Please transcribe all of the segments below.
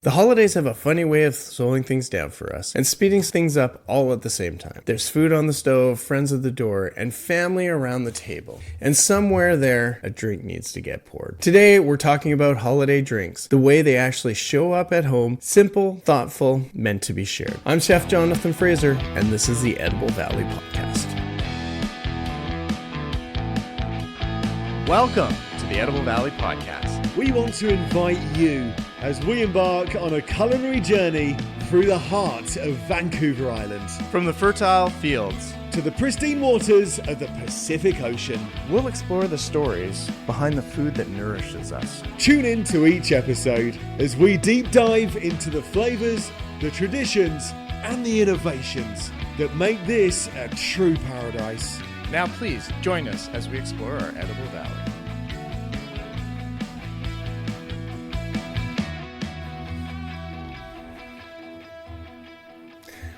The holidays have a funny way of slowing things down for us and speeding things up all at the same time. There's food on the stove, friends at the door, and family around the table. And somewhere there, a drink needs to get poured. Today, we're talking about holiday drinks, the way they actually show up at home, simple, thoughtful, meant to be shared. I'm Chef Jonathan Frazier, and this is the Edible Valley Podcast. Welcome to the Edible Valley Podcast. We want to invite you as we embark on a culinary journey through the heart of Vancouver Island. From the fertile fields to the pristine waters of the Pacific Ocean. We'll explore the stories behind the food that nourishes us. Tune in to each episode as we deep dive into the flavors, the traditions, and the innovations that make this a true paradise. Now please join us as we explore our Edible Valley.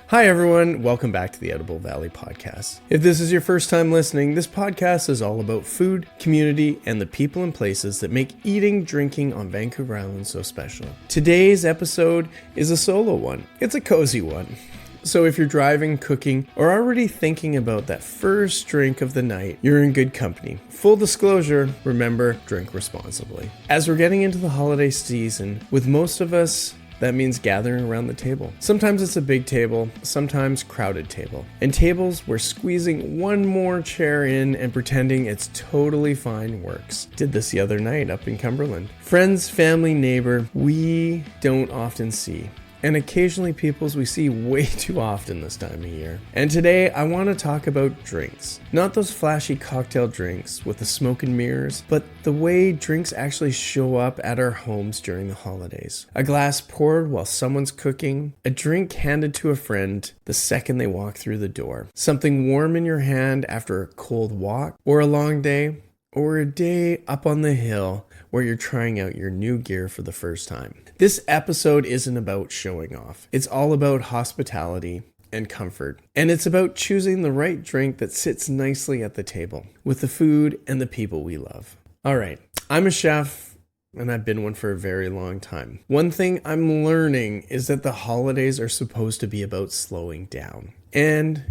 Hi everyone, welcome back to the Edible Valley Podcast. If this is your first time listening, this podcast is all about food, community, and the people and places that make eating, drinking on Vancouver Island so special. Today's episode is a solo one. It's a cozy one. So if you're driving, cooking, or already thinking about that first drink of the night, you're in good company. Full disclosure, remember, drink responsibly. As we're getting into the holiday season, with most of us, that means gathering around the table. Sometimes it's a big table, sometimes crowded table. And tables where squeezing one more chair in and pretending it's totally fine works. Did this the other night up in Cumberland. Friends, family, neighbor, we don't often see. And occasionally peoples we see way too often this time of year. And today I want to talk about drinks. Not those flashy cocktail drinks with the smoke and mirrors, but the way drinks actually show up at our homes during the holidays. A glass poured while someone's cooking, a drink handed to a friend the second they walk through the door, something warm in your hand after a cold walk, or a long day, or a day up on the hill where you're trying out your new gear for the first time. This episode isn't about showing off. It's all about hospitality and comfort. And it's about choosing the right drink that sits nicely at the table with the food and the people we love. All right, I'm a chef and I've been one for a very long time. One thing I'm learning is that the holidays are supposed to be about slowing down and,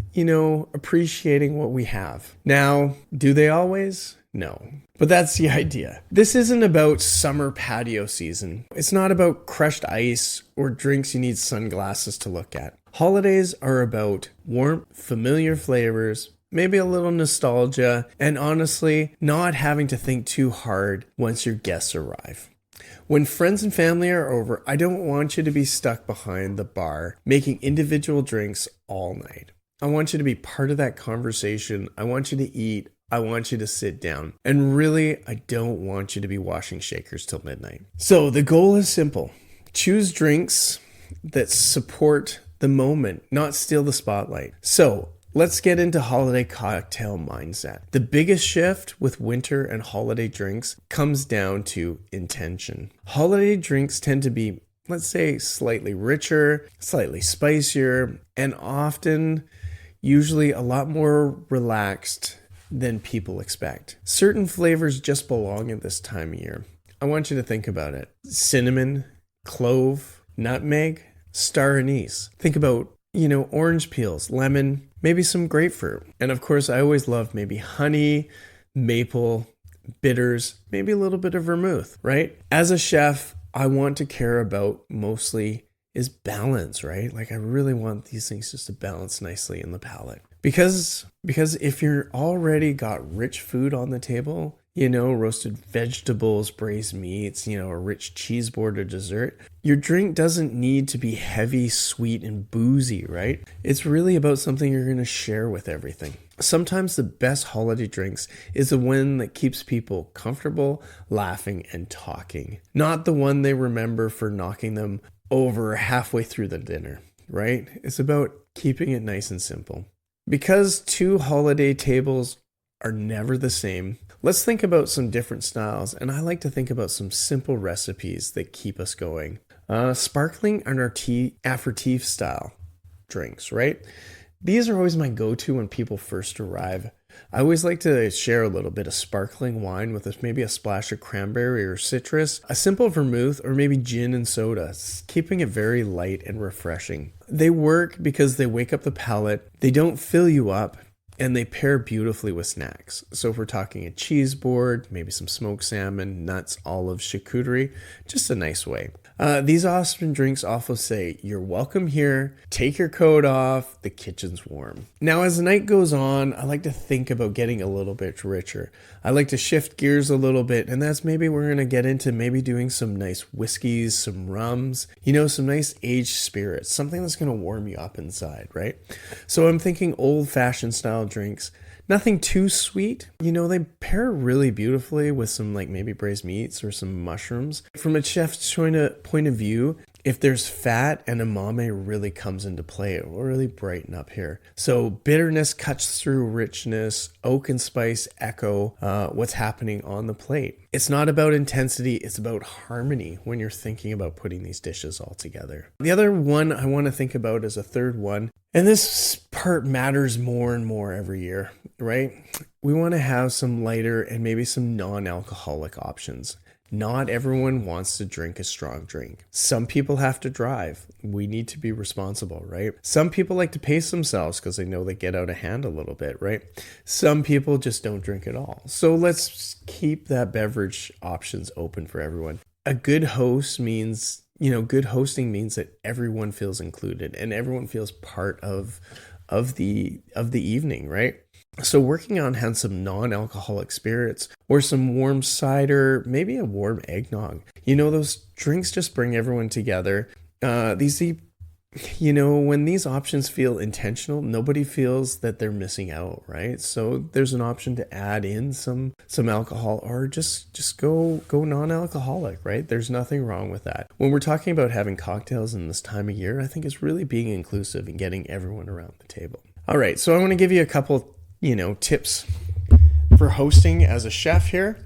appreciating what we have. Now, do they always? No, but that's the idea. This isn't about summer patio season. It's not about crushed ice or drinks you need sunglasses to look at. Holidays are about warmth, familiar flavors, maybe a little nostalgia, and honestly, not having to think too hard once your guests arrive. When friends and family are over, I don't want you to be stuck behind the bar making individual drinks all night. I want you to be part of that conversation. I want you to eat. I want you to sit down. And really, I don't want you to be washing shakers till midnight. So the goal is simple. Choose drinks that support the moment, not steal the spotlight. So let's get into holiday cocktail mindset. The biggest shift with winter and holiday drinks comes down to intention. Holiday drinks tend to be, let's say, slightly richer, slightly spicier, and often, usually a lot more relaxed than people expect. Certain flavors just belong at this time of year. I want you to think about it. Cinnamon, clove, nutmeg, star anise. Think about, orange peels, lemon, maybe some grapefruit. And of course, I always love maybe honey, maple, bitters, maybe a little bit of vermouth, right? As a chef, I want to care about mostly is balance, right? Like I really want these things just to balance nicely in the palate. Because if you're already got rich food on the table, roasted vegetables, braised meats, a rich cheese board or dessert, your drink doesn't need to be heavy, sweet, and boozy, right? It's really about something you're going to share with everything. Sometimes the best holiday drinks is the one that keeps people comfortable, laughing, and talking. Not the one they remember for knocking them over halfway through the dinner, right? It's about keeping it nice and simple. Because two holiday tables are never the same, let's think about some different styles, and I like to think about some simple recipes that keep us going. Sparkling and aperitif style drinks, right? These are always my go-to when people first arrive. I always like to share a little bit of sparkling wine with maybe a splash of cranberry or citrus, a simple vermouth, or maybe gin and soda, keeping it very light and refreshing. They work because they wake up the palate, they don't fill you up, and they pair beautifully with snacks. So if we're talking a cheese board, maybe some smoked salmon, nuts, olives, charcuterie, just a nice way. These awesome drinks also say, you're welcome here, take your coat off, the kitchen's warm. Now, as the night goes on, I like to think about getting a little bit richer. I like to shift gears a little bit, and that's maybe we're going to get into maybe doing some nice whiskeys, some rums, some nice aged spirits, something that's going to warm you up inside, right? So I'm thinking old-fashioned style drinks. Nothing too sweet. They pair really beautifully with some maybe braised meats or some mushrooms. From a chef's point of view, if there's fat and umami really comes into play, it will really brighten up here. So bitterness cuts through richness, oak and spice echo what's happening on the plate. It's not about intensity, it's about harmony when you're thinking about putting these dishes all together. The other one I want to think about is a third one, and this part matters more and more every year, right? We want to have some lighter and maybe some non-alcoholic options. Not everyone wants to drink a strong drink. Some people have to drive. We need to be responsible, right? Some people like to pace themselves because they know they get out of hand a little bit, right? Some people just don't drink at all. So let's keep that beverage options open for everyone. A good host means, good hosting means that everyone feels included and everyone feels part of the evening, right? So working on having some non-alcoholic spirits or some warm cider, maybe a warm eggnog. Those drinks just bring everyone together. When these options feel intentional, nobody feels that they're missing out, right? So there's an option to add in some alcohol or just go non-alcoholic, right? There's nothing wrong with that. When we're talking about having cocktails in this time of year, I think it's really being inclusive and getting everyone around the table. All right, so I want to give you a couple tips for hosting as a chef here.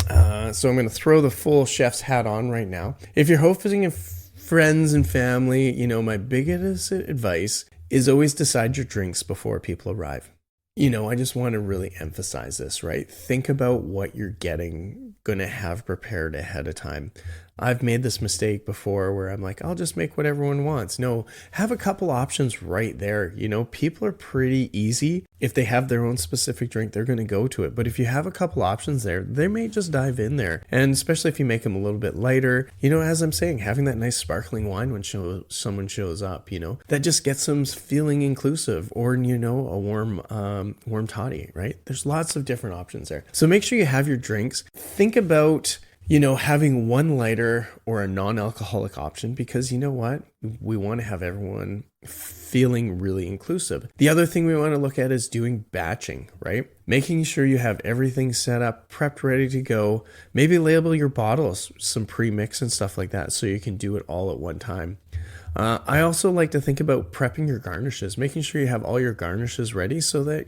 So I'm going to throw the full chef's hat on right now. If you're hosting friends and family, my biggest advice is always decide your drinks before people arrive. I just want to really emphasize this, right? Think about what you're going to have prepared ahead of time. I've made this mistake before where I'm like, I'll just make what everyone wants. No, have a couple options right there. People are pretty easy. If they have their own specific drink, they're going to go to it. But if you have a couple options there, they may just dive in there. And especially if you make them a little bit lighter, as I'm saying, having that nice sparkling wine when someone shows up, that just gets them feeling inclusive, or, a warm toddy, right? There's lots of different options there. So make sure you have your drinks. Think about having one lighter or a non-alcoholic option, because we want to have everyone feeling really inclusive. The other thing we want to look at is doing batching, right? Making sure you have everything set up, prepped, ready to go. Maybe label your bottles, some pre-mix and stuff like that, so you can do it all at one time. I also like to think about prepping your garnishes, making sure you have all your garnishes ready so that,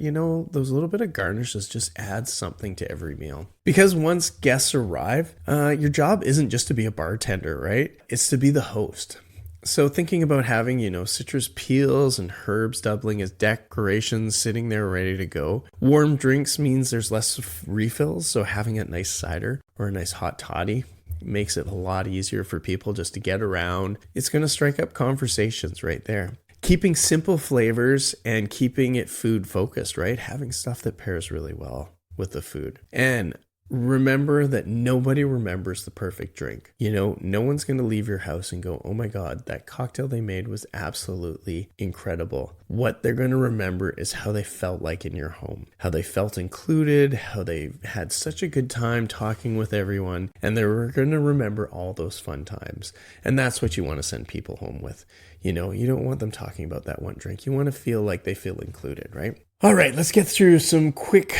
those little bit of garnishes just add something to every meal. Because once guests arrive, your job isn't just to be a bartender, right? It's to be the host. So thinking about having, citrus peels and herbs doubling as decorations sitting there ready to go. Warm drinks means there's less refills, so having a nice cider or a nice hot toddy makes it a lot easier for people just to get around. It's going to strike up conversations right there. Keeping simple flavors and keeping it food focused, right? Having stuff that pairs really well with the food. And remember that nobody remembers the perfect drink. No one's going to leave your house and go, oh my God, that cocktail they made was absolutely incredible. What they're going to remember is how they felt like in your home, how they felt included, how they had such a good time talking with everyone, and they're going to remember all those fun times. And that's what you want to send people home with. You don't want them talking about that one drink. You want to feel like they feel included, right? All right, let's get through some quick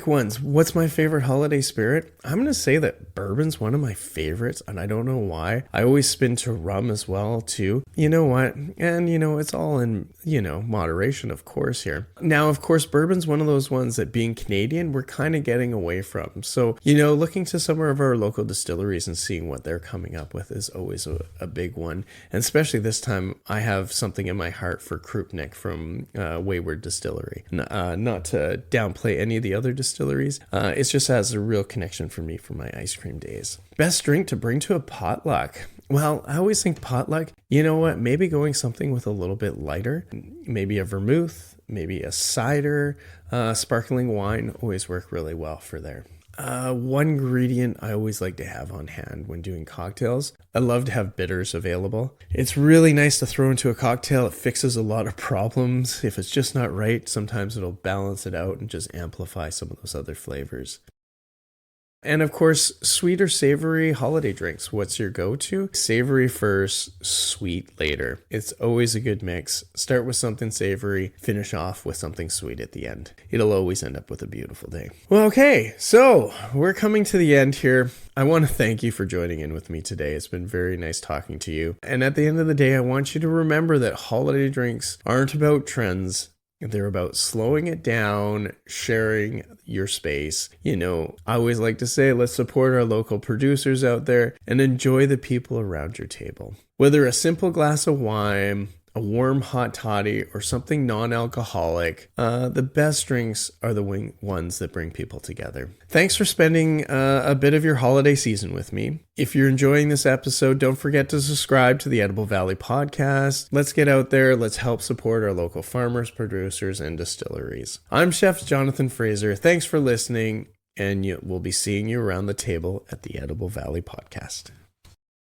ones. What's my favorite holiday spirit? I'm going to say that bourbon's one of my favorites, and I don't know why. I always spin to rum as well, too. You know what? And, it's all in, moderation, of course, here. Now, of course, bourbon's one of those ones that, being Canadian, we're kind of getting away from. So, looking to some of our local distilleries and seeing what they're coming up with is always a big one. And especially this time, I have something in my heart for Krupnik from Wayward Distillery. not to downplay any of the other distilleries. It just has a real connection for me from my ice cream days. Best drink to bring to a potluck. Well, I always think potluck, you know what, maybe going something with a little bit lighter, maybe a vermouth, maybe a cider, sparkling wine always work really well for there. One ingredient I always like to have on hand when doing cocktails. I love to have bitters available. It's really nice to throw into a cocktail. It fixes a lot of problems. If it's just not right, sometimes it'll balance it out and just amplify some of those other flavors. And of course, sweet or savory holiday drinks. What's your go-to? Savory first, sweet later. It's always a good mix. Start with something savory, finish off with something sweet at the end. It'll always end up with a beautiful day. Well, okay, so we're coming to the end here. I want to thank you for joining in with me today. It's been very nice talking to you. And at the end of the day, I want you to remember that holiday drinks aren't about trends. They're about slowing it down, sharing your space. You know, I always like to say, let's support our local producers out there and enjoy the people around your table. Whether a simple glass of wine, a warm hot toddy, or something non-alcoholic, the best drinks are the ones that bring people together. Thanks for spending a bit of your holiday season with me. If you're enjoying this episode, don't forget to subscribe to the Edible Valley podcast. Let's get out there. Let's help support our local farmers, producers, and distilleries. I'm Chef Jonathan Frazier. Thanks for listening, and we'll be seeing you around the table at the Edible Valley podcast.